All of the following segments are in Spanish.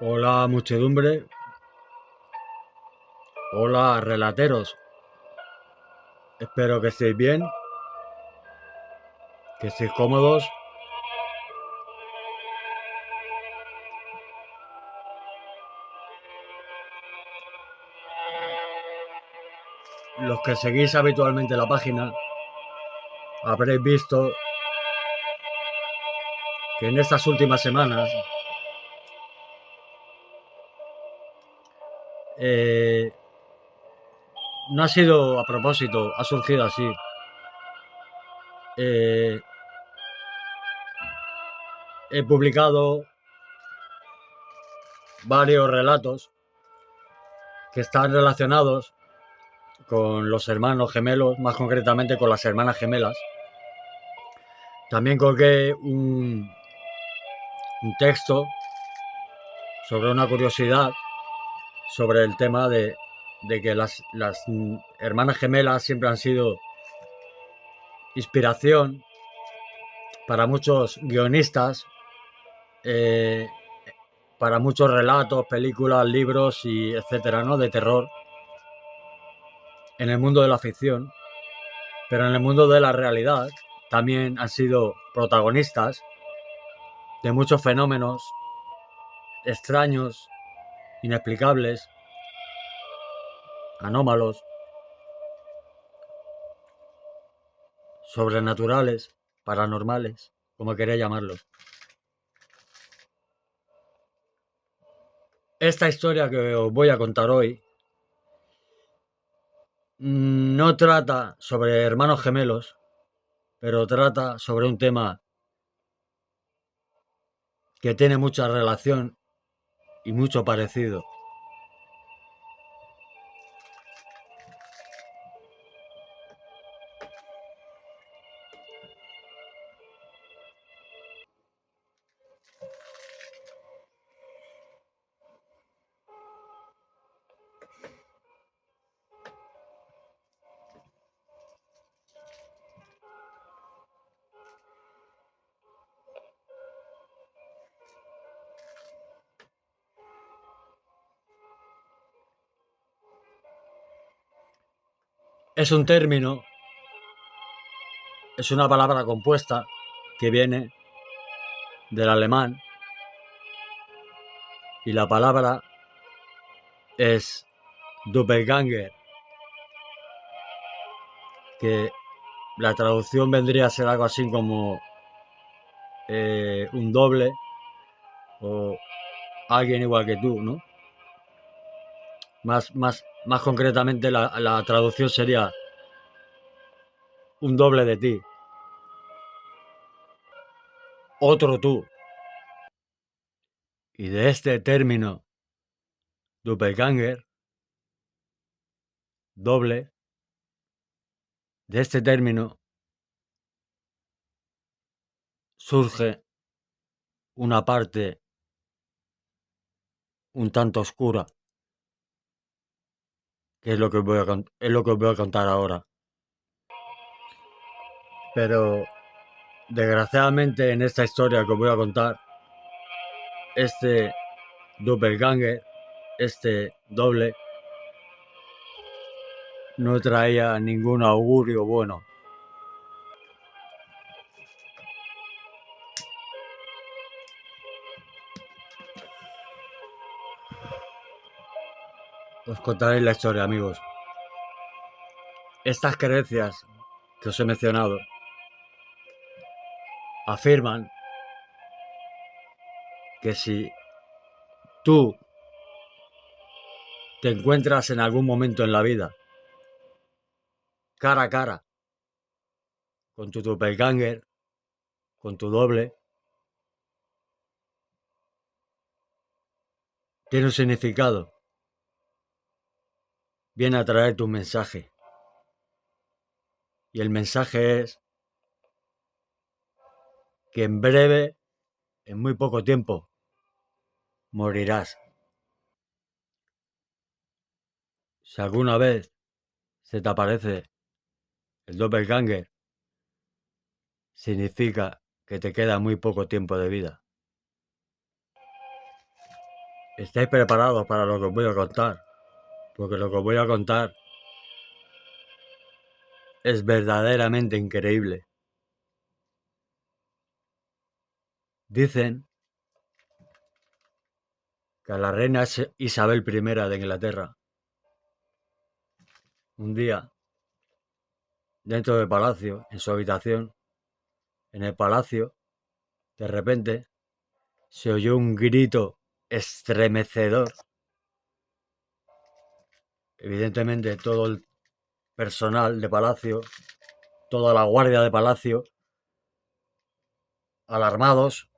Hola muchedumbre, hola relateros, espero que estéis bien, que estéis cómodos. Los que seguís habitualmente la página habréis visto que en estas últimas semanas eh, no ha sido a propósito, ha surgido así. Eh, He publicado varios relatos que están relacionados con los hermanos gemelos, más concretamente con las hermanas gemelas. También colgué un texto sobre una curiosidad sobre el tema de que las hermanas gemelas siempre han sido inspiración para muchos guionistas, eh, para muchos relatos, películas, libros y etcétera, ¿no? De terror en el mundo de la ficción, pero en el mundo de la realidad también han sido protagonistas de muchos fenómenos extraños, inexplicables, anómalos, sobrenaturales, paranormales, como queréis llamarlos. Esta historia que os voy a contar hoy no trata sobre hermanos gemelos, pero trata sobre un tema que tiene mucha relación y mucho parecido. Es un término, es una palabra compuesta que viene del alemán y la palabra es Doppelganger, que la traducción vendría a ser algo así como un doble o alguien igual que tú, ¿no? Más concretamente la traducción sería un doble de ti, otro tú. Y de este término Doppelganger, doble, de este término surge una parte un tanto oscura, que es lo que os voy a contar ahora. Pero desgraciadamente en esta historia que os voy a contar, este Doppelganger, este doble, no traía ningún augurio bueno. Os contaré la historia, amigos. Estas creencias que os he mencionado afirman que si tú te encuentras en algún momento en la vida cara a cara con tu doppelganger, con tu doble, tiene un significado. Viene a traer tu mensaje. Y el mensaje es que en breve, en muy poco tiempo, morirás. Si alguna vez se te aparece el doppelganger, significa que te queda muy poco tiempo de vida. estáis preparados para lo que os voy a contar, porque lo que os voy a contar es verdaderamente increíble. Dicen que a la reina Isabel I de Inglaterra, un día, dentro del palacio, en su habitación, en el palacio, de repente se oyó un grito estremecedor. Evidentemente todo el personal de palacio, toda la guardia de palacio, alarmados,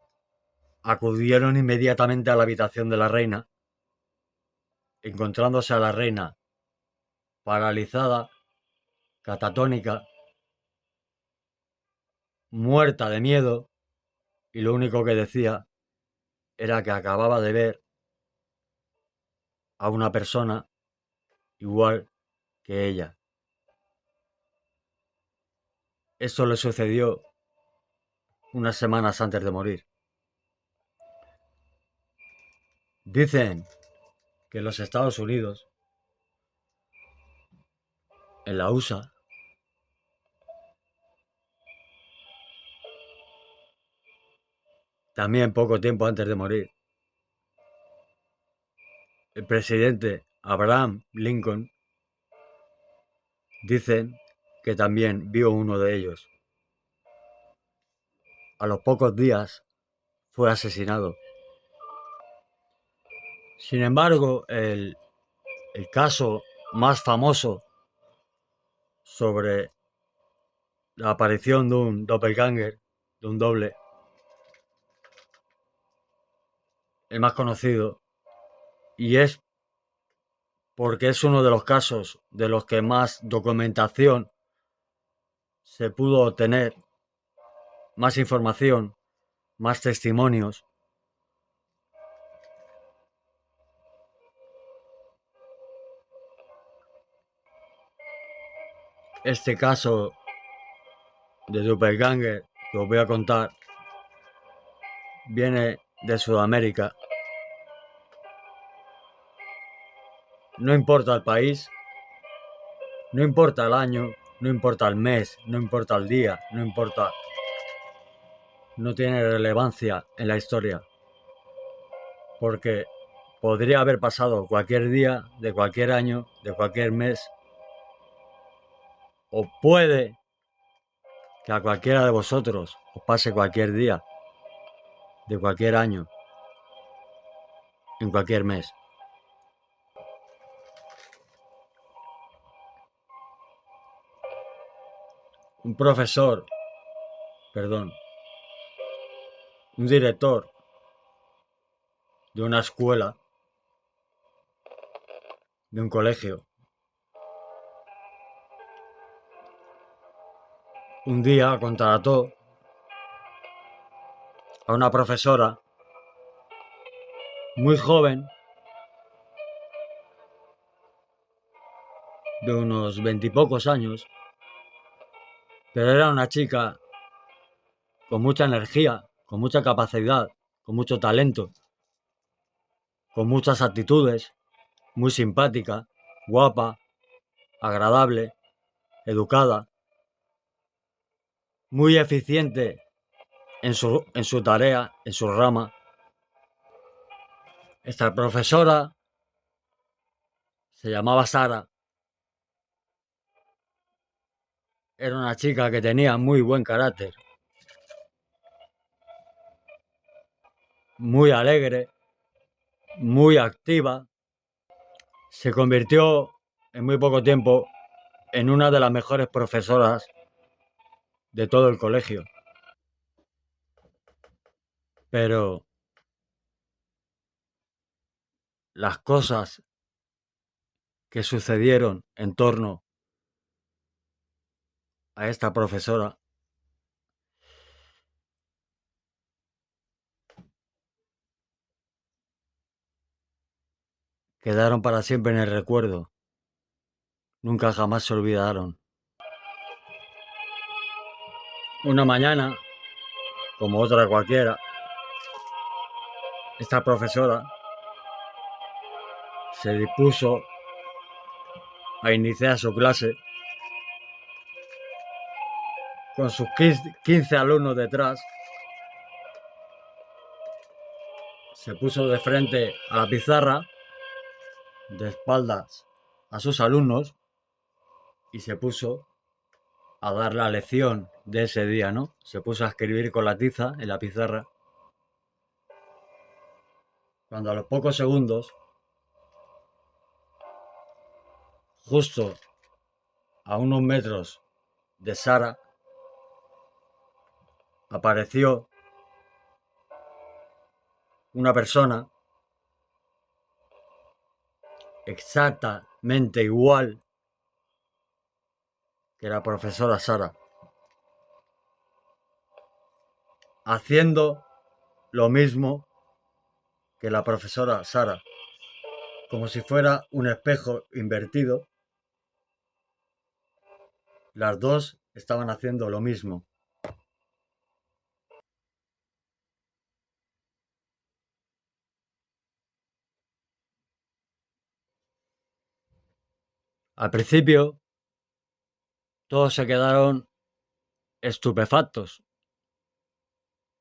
acudieron inmediatamente a la habitación de la reina, encontrándose a la reina paralizada, catatónica, muerta de miedo, y lo único que decía era que acababa de ver a una persona igual que ella. Esto le sucedió unas semanas antes de morir. Dicen que en los Estados Unidos, en la USA, también poco tiempo antes de morir, el presidente Abraham Lincoln, dicen que también vio uno de ellos. A los pocos días fue asesinado. Sin embargo, el caso más famoso sobre la aparición de un doppelganger, de un doble, el más conocido, y es porque es uno de los casos de los que más documentación se pudo obtener, más información, más testimonios. Este caso de doppelganger que os voy a contar viene de Sudamérica. No importa el país, no importa el año, no importa el mes, no importa el día, no importa. No tiene relevancia en la historia. Porque podría haber pasado cualquier día, de cualquier año, de cualquier mes. O puede que a cualquiera de vosotros os pase cualquier día, de cualquier año, en cualquier mes. Un profesor, perdón, un director de una escuela, de un colegio, un día contrató a una profesora muy joven, de unos 20 y pocos años, pero era una chica con mucha energía, con mucha capacidad, con mucho talento, con muchas actitudes, muy simpática, guapa, agradable, educada, muy eficiente en su tarea, en su rama. Esta profesora se llamaba Sara. Era una chica que tenía muy buen carácter, muy alegre, muy activa. Se convirtió en muy poco tiempo en una de las mejores profesoras de todo el colegio. Pero las cosas que sucedieron en torno a esta profesora quedaron para siempre en el recuerdo. Nunca jamás se olvidaron. Una mañana, como otra cualquiera, esta profesora se dispuso a iniciar su clase con sus 15 alumnos detrás. Se puso de frente a la pizarra, de espaldas a sus alumnos, y se puso a dar la lección de ese día, ¿no? Se puso a escribir con la tiza en la pizarra. Cuando a los pocos segundos, justo a unos metros de Sara, apareció una persona exactamente igual que la profesora Sara, haciendo lo mismo que la profesora Sara, como si fuera un espejo invertido. Las dos estaban haciendo lo mismo. Al principio, todos se quedaron estupefactos,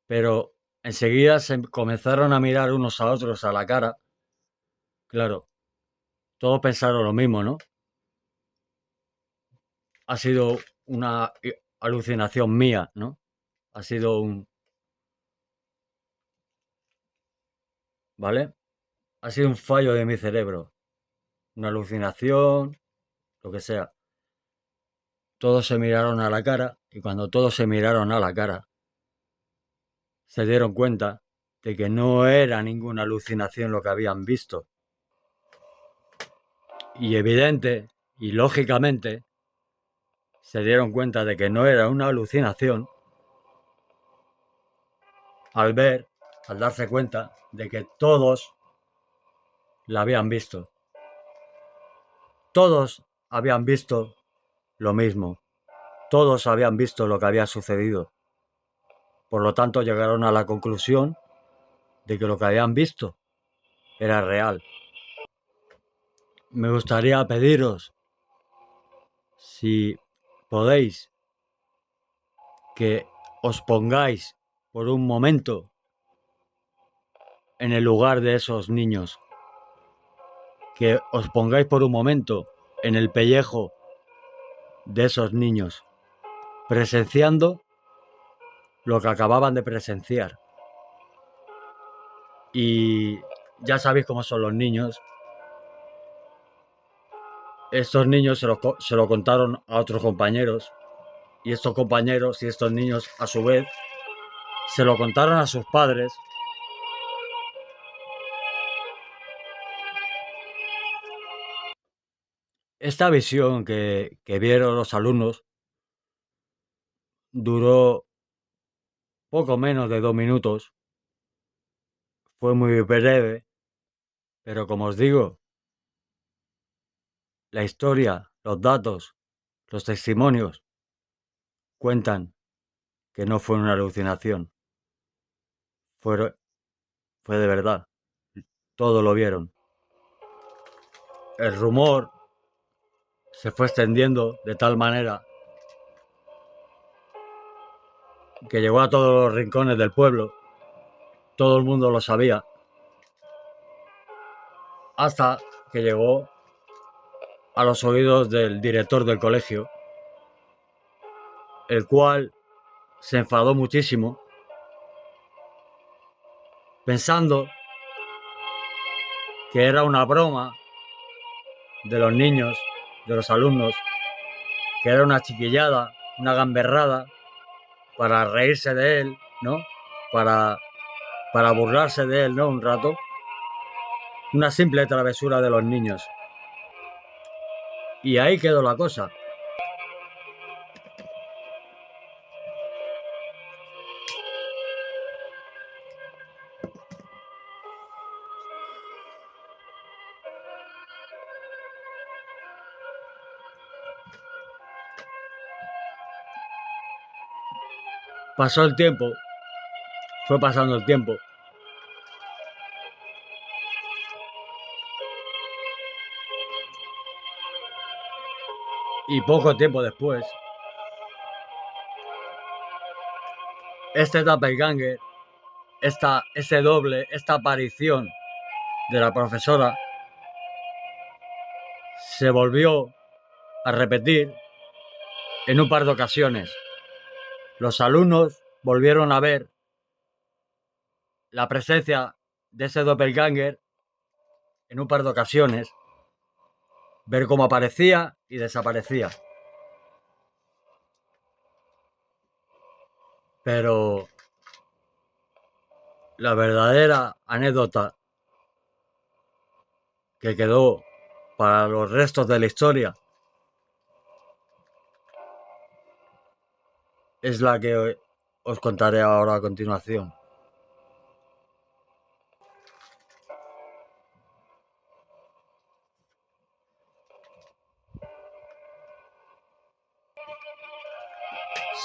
pero enseguida se comenzaron a mirar unos a otros a la cara. Claro, todos pensaron lo mismo, ¿no? Ha sido una alucinación mía, ¿no? Ha sido un... ¿Vale? Ha sido un fallo de mi cerebro. Una alucinación, lo que sea. Todos se miraron a la cara y cuando todos se miraron a la cara, se dieron cuenta de que no era ninguna alucinación lo que habían visto. Y evidente y lógicamente se dieron cuenta de que no era una alucinación al darse cuenta de que todos la habían visto. Todos habían visto lo mismo. Todos habían visto lo que había sucedido. Por lo tanto, llegaron a la conclusión de que lo que habían visto era real. Me gustaría pediros, si podéis, que os pongáis por un momento en el lugar de esos niños. Que os pongáis por un momento en el pellejo de esos niños, presenciando lo que acababan de presenciar. Y ya sabéis cómo son los niños. Estos niños se lo contaron a otros compañeros, y estos compañeros y estos niños a su vez se lo contaron a sus padres. Esta visión que vieron los alumnos duró poco menos de 2 minutos. Fue muy breve, pero como os digo, la historia, los datos, los testimonios cuentan que no fue una alucinación. Fue de verdad. Todo lo vieron. El rumor se fue extendiendo de tal manera que llegó a todos los rincones del pueblo. Todo el mundo lo sabía. Hasta que llegó a los oídos del director del colegio, el cual se enfadó muchísimo, pensando que era una broma de los niños, de los alumnos, que era una chiquillada, una gamberrada, para reírse de él, ¿no? Para burlarse de él, ¿no? Un rato. Una simple travesura de los niños. Y ahí quedó la cosa. Pasó el tiempo, fue pasando el tiempo. Y poco tiempo después, este doppelganger, ese doble, esta aparición de la profesora, se volvió a repetir en un par de ocasiones. Los alumnos volvieron a ver la presencia de ese doppelganger en un par de ocasiones, ver cómo aparecía y desaparecía. Pero la verdadera anécdota que quedó para los restos de la historia es la que os contaré ahora a continuación.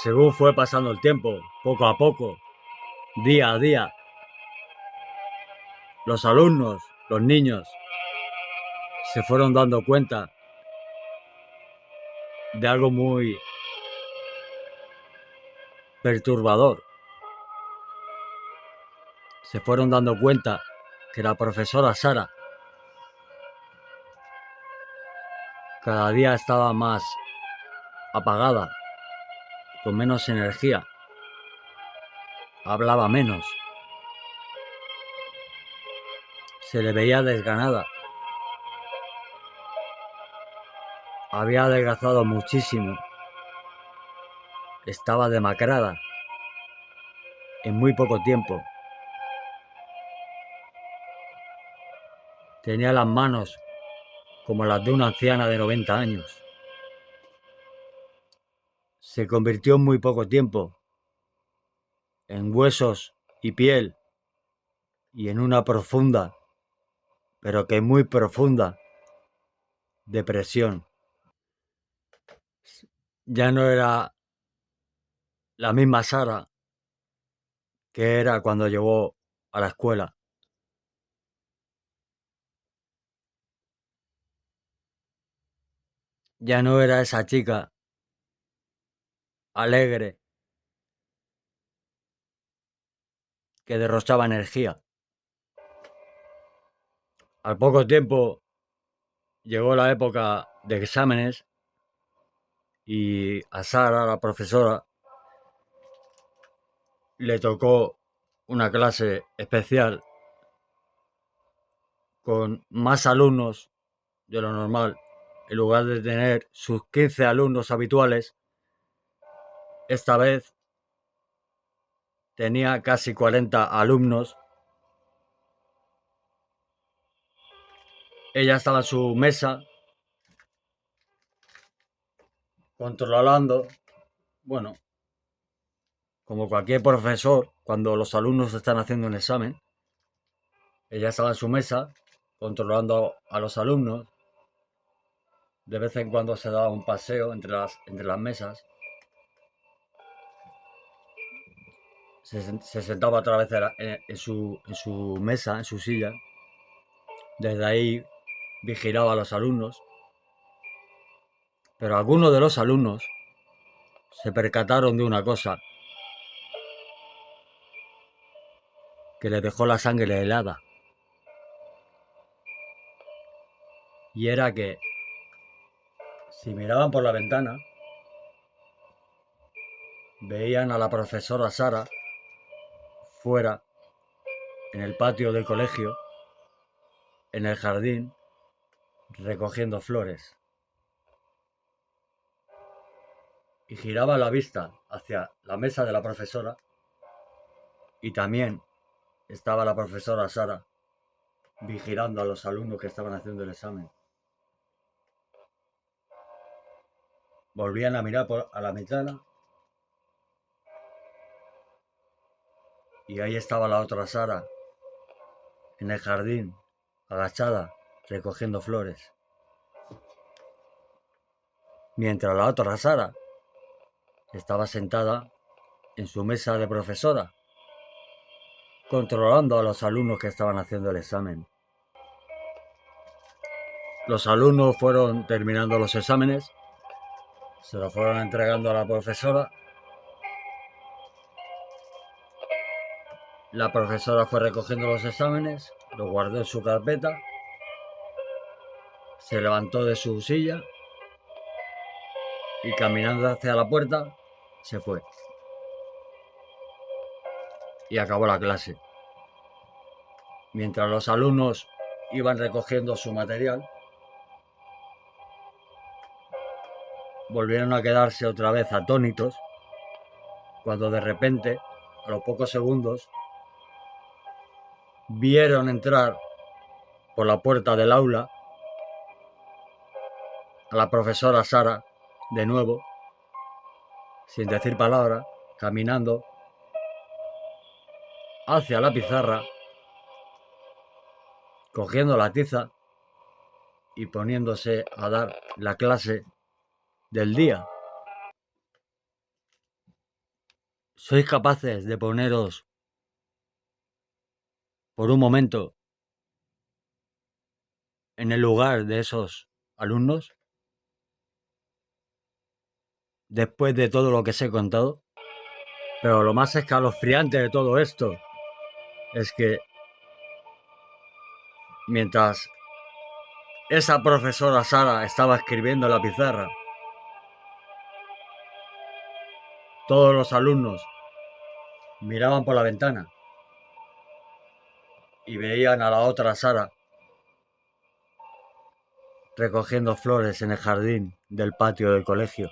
Según fue pasando el tiempo, poco a poco, día a día, los alumnos, los niños, se fueron dando cuenta de algo muy perturbador. Se fueron dando cuenta que la profesora Sara cada día estaba más apagada, con menos energía, hablaba menos, se le veía desganada, había adelgazado muchísimo, estaba demacrada en muy poco tiempo, tenía las manos como las de una anciana de 90 años. Se convirtió en muy poco tiempo en huesos y piel y en una profunda, pero que muy profunda, depresión. Ya no era la misma Sara que era cuando llegó a la escuela. Ya no era esa chica alegre que derrochaba energía. Al poco tiempo llegó la época de exámenes y a Sara, la profesora, le tocó una clase especial con más alumnos de lo normal. En lugar de tener sus 15 alumnos habituales, esta vez tenía casi 40 alumnos. Ella estaba en su mesa controlando, bueno, como cualquier profesor, cuando los alumnos están haciendo un examen, ella estaba en su mesa controlando a los alumnos. De vez en cuando se daba un paseo entre las mesas. Se sentaba otra vez en su mesa, en su silla. Desde ahí vigilaba a los alumnos. Pero algunos de los alumnos se percataron de una cosa que les dejó la sangre helada. Y era que si miraban por la ventana, veían a la profesora Sara fuera, en el patio del colegio, en el jardín, recogiendo flores. Y giraba la vista hacia la mesa de la profesora y también estaba la profesora Sara vigilando a los alumnos que estaban haciendo el examen. Volvían a mirar a la ventana y ahí estaba la otra Sara en el jardín, agachada, recogiendo flores. Mientras la otra Sara estaba sentada en su mesa de profesora, controlando a los alumnos que estaban haciendo el examen. Los alumnos fueron terminando los exámenes Se lo fueron entregando a la profesora. La profesora fue recogiendo los exámenes, los guardó en su carpeta, se levantó de su silla y caminando hacia la puerta se fue. Y acabó la clase. Mientras los alumnos iban recogiendo su material, volvieron a quedarse otra vez atónitos cuando de repente, a los pocos segundos, vieron entrar por la puerta del aula a la profesora Sara, de nuevo, sin decir palabra, caminando hacia la pizarra, cogiendo la tiza y poniéndose a dar la clase del día. ¿Sois capaces de poneros por un momento en el lugar de esos alumnos? Después de todo lo que os he contado. Pero lo más escalofriante de todo esto es que mientras esa profesora Sara estaba escribiendo en la pizarra, todos los alumnos miraban por la ventana y veían a la otra Sara recogiendo flores en el jardín del patio del colegio,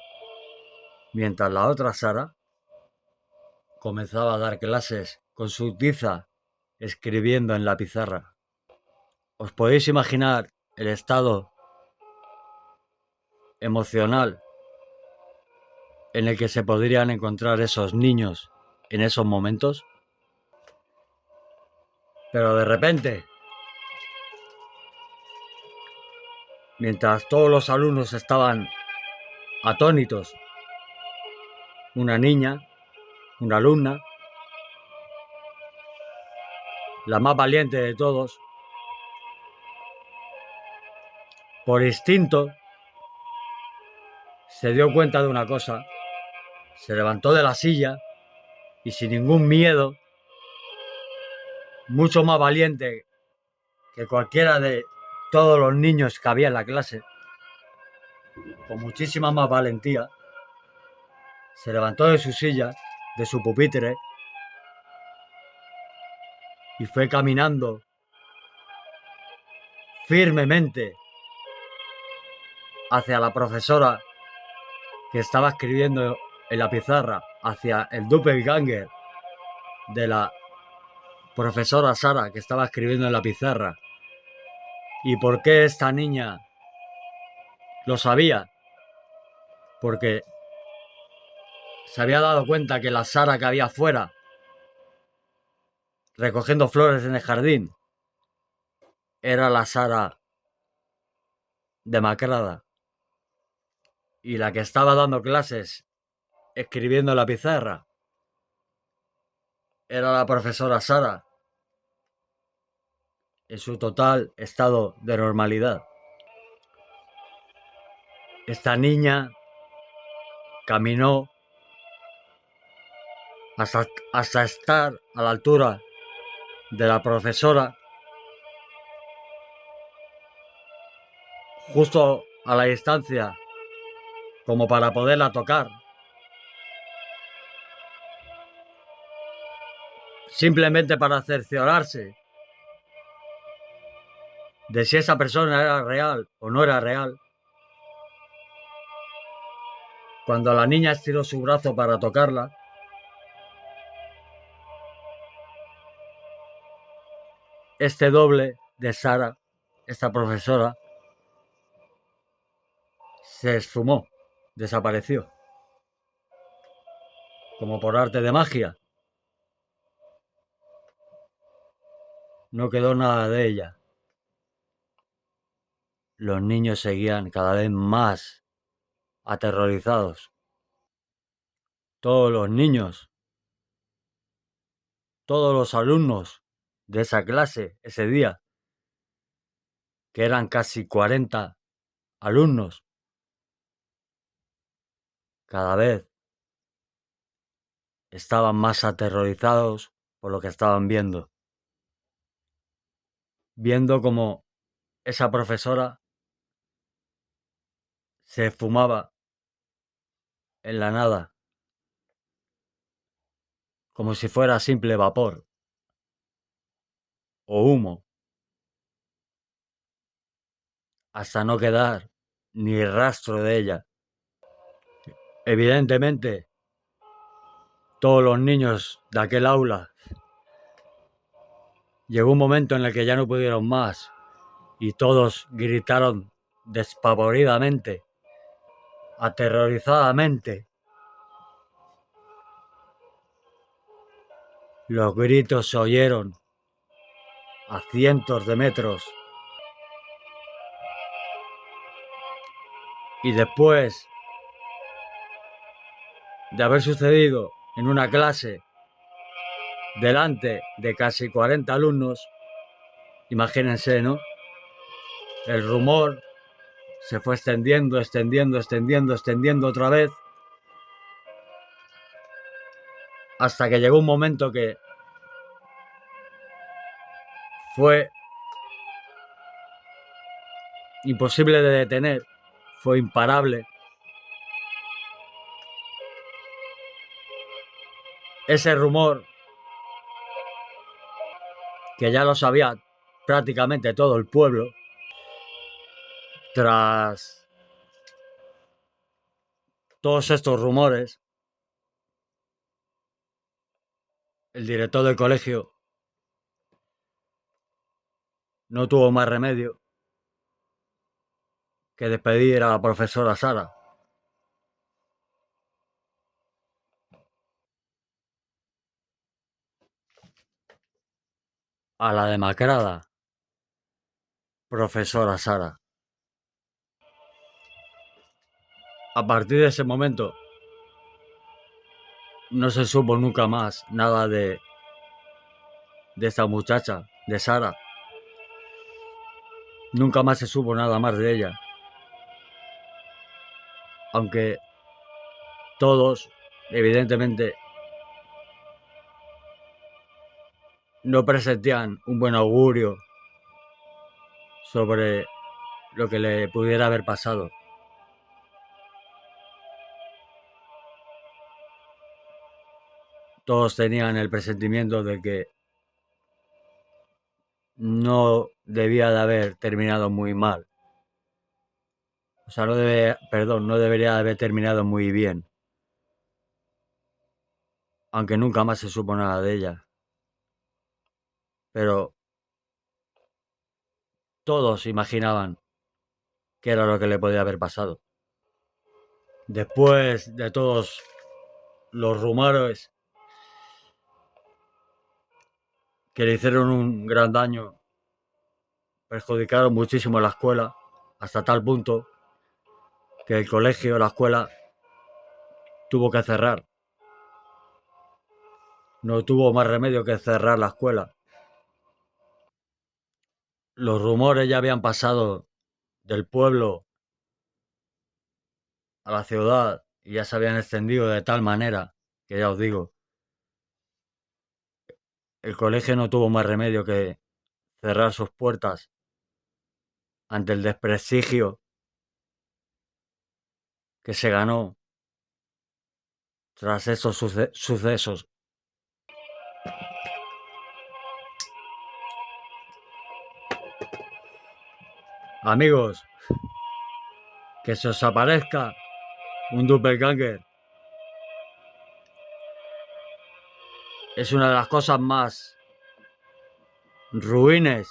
mientras la otra Sara comenzaba a dar clases con su tiza escribiendo en la pizarra. ¿Os podéis imaginar el estado emocional en el que se podrían encontrar esos niños en esos momentos? Pero de repente, mientras todos los alumnos estaban atónitos, una niña, una alumna, la más valiente de todos, por instinto, se dio cuenta de una cosa, se levantó de la silla y sin ningún miedo, mucho más valiente que cualquiera de todos los niños que había en la clase, con muchísima más valentía, se levantó de su silla, de su pupitre, y fue caminando firmemente hacia la profesora que estaba escribiendo en la pizarra, hacia el doppelganger de la profesora Sara que estaba escribiendo en la pizarra. ¿Y por qué esta niña lo sabía? Porque se había dado cuenta que la Sara que había afuera recogiendo flores en el jardín era la Sara demacrada, y la que estaba dando clases escribiendo en la pizarra era la profesora Sara en su total estado de normalidad. Esta niña caminó hasta estar a la altura de la profesora, justo a la distancia como para poderla tocar, simplemente para cerciorarse de si esa persona era real o no era real. Cuando la niña estiró su brazo para tocarla, este doble de Sara, esta profesora, se esfumó, desapareció, como por arte de magia. No quedó nada de ella. Los niños seguían cada vez más aterrorizados. Todos los niños, todos los alumnos de esa clase ese día, que eran casi 40 alumnos, cada vez estaban más aterrorizados por lo que estaban viendo. Viendo como esa profesora se fumaba en la nada, como si fuera simple vapor o humo, hasta no quedar ni rastro de ella. Evidentemente, todos los niños de aquel aula llegó un momento en el que ya no pudieron más y todos gritaron despavoridamente, aterrorizadamente. Los gritos se oyeron a cientos de metros y después de haber sucedido en una clase delante de casi 40 alumnos, imagínense, ¿no? El rumor se fue extendiendo, extendiendo otra vez, hasta que llegó un momento que fue imposible de detener, fue imparable. Ese rumor, que ya lo sabía prácticamente todo el pueblo, tras todos estos rumores, el director del colegio no tuvo más remedio que despedir a la profesora Sara. A la demacrada profesora Sara. A partir de ese momento no se supo nunca más nada de esta muchacha, de Sara. Nunca más se supo nada más de ella. Aunque todos, evidentemente, no presentían un buen augurio sobre lo que le pudiera haber pasado. Todos tenían el presentimiento de que no debía de haber terminado muy mal. O sea, no debería de haber terminado muy bien. Aunque nunca más se supo nada de ella. Pero todos imaginaban qué era lo que le podía haber pasado. Después de todos los rumores que le hicieron un gran daño, perjudicaron muchísimo a la escuela, hasta tal punto que el colegio, la escuela, tuvo que cerrar. No tuvo más remedio que cerrar la escuela. Los rumores ya habían pasado del pueblo a la ciudad y ya se habían extendido de tal manera que ya os digo, el colegio no tuvo más remedio que cerrar sus puertas ante el desprestigio que se ganó tras estos sucesos. Amigos, que se os aparezca un doppelganger es una de las cosas más ruines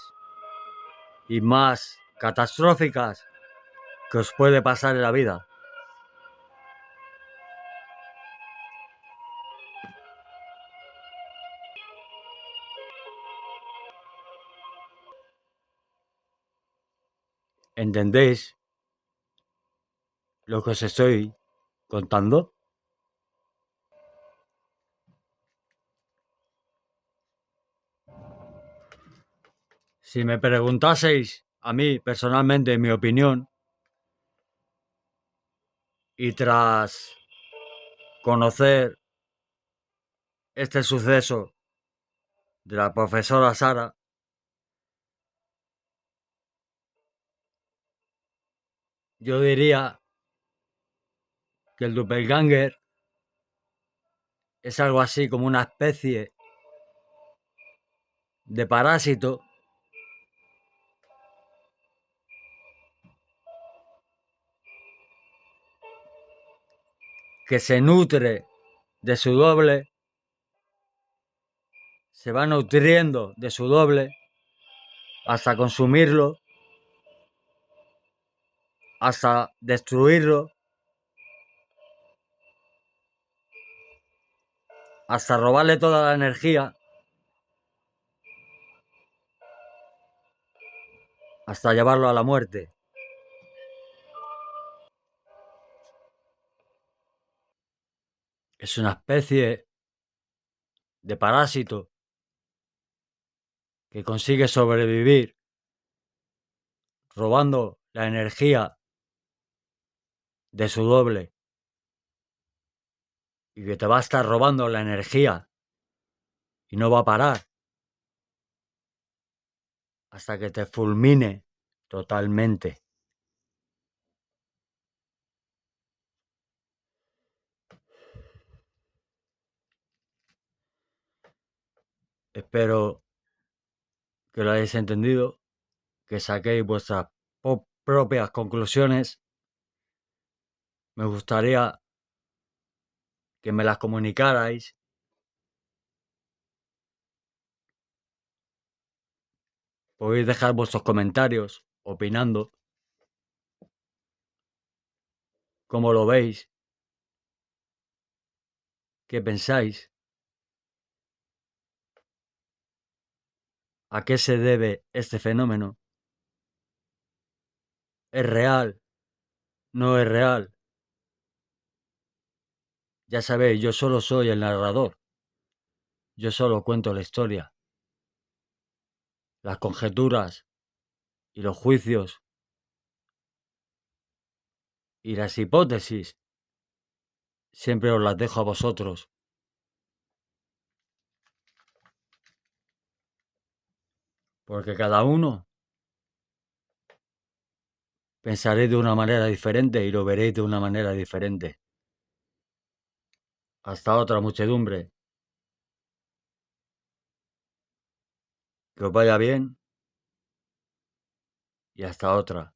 y más catastróficas que os puede pasar en la vida. ¿Entendéis lo que os estoy contando? Si me preguntaseis a mí personalmente mi opinión, y tras conocer este suceso de la profesora Sara, yo diría que el doppelganger es algo así como una especie de parásito que se nutre de su doble, se va nutriendo de su doble hasta consumirlo, hasta destruirlo, hasta robarle toda la energía, hasta llevarlo a la muerte. Es una especie de parásito que consigue sobrevivir robando la energía de su doble y que te va a estar robando la energía y no va a parar hasta que te fulmine totalmente. Espero que lo hayáis entendido, que saquéis vuestras propias conclusiones. Me gustaría que me las comunicarais. Podéis dejar vuestros comentarios opinando cómo lo veis, qué pensáis, a qué se debe este fenómeno. ¿Es real? ¿No es real? Ya sabéis, yo solo soy el narrador. Yo solo cuento la historia. Las conjeturas y los juicios y las hipótesis siempre os las dejo a vosotros. Porque cada uno pensaréis de una manera diferente y lo veréis de una manera diferente. Hasta otra, muchedumbre. Que os vaya bien y hasta otra.